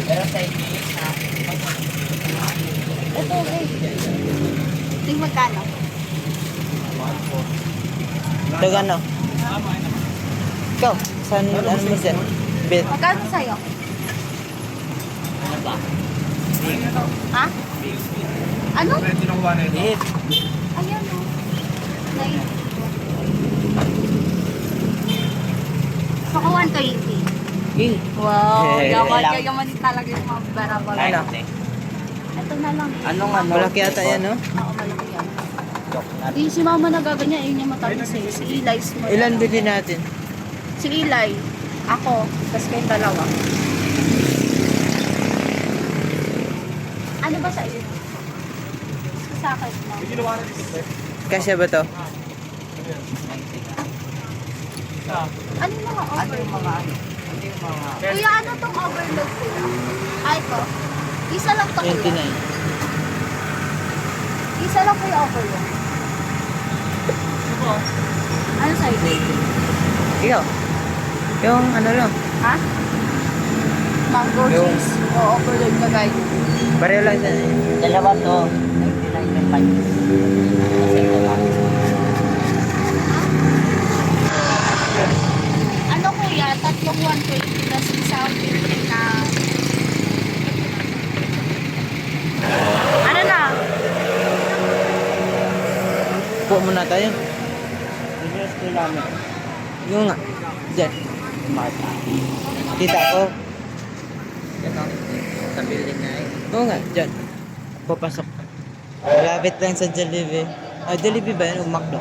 Pero sa English na. Ito, okay. Tingin magkano? Dagan no? Ikaw, saan ano mo dyan? Bet. Magkano sa'yo? Ano ba? Ha? Ano? Beef. Ayan o. So, ko 120. Wow, yaman Lang. kayo man talaga yung mga barabal. Ano? Ito na lang. Anong ano? Malaki yata yan, no? Oo, malaki yan. Chocolate. Di si mama nagaganyan, yun yung matamis eh. Si Eli small. Ilan bilhin natin? Si Eli, ako, tapos kayong dalawa. Ano ba sa iyo? Sa akin, no? Kasya ba to? Ano yung mga Ano overload? yung mga ano? Ano yung mga... Kuya, ano tong overload kuya? Ay, ito. Isa lang to kuya. 29. Isa lang kuya overload. Ano sa iyo? Ikaw? Yung ano lang? Ha? Mango Yung- cheese. O, overload ka guys. Pareho lang dyan. Dalawa to. 99 yung panis. Kasi ito lang. Ano kuya? Tatlong 120 plus isang 50 na... Ano na? Po muna tayo. Reverse ko namin. Yung nga. Dyan. Marta. Kita ko. Yan o. Sa building na eh. Oo nga, dyan. Papasok. Malapit lang sa Jollibee. Ah, Jollibee ba yun? O McDo?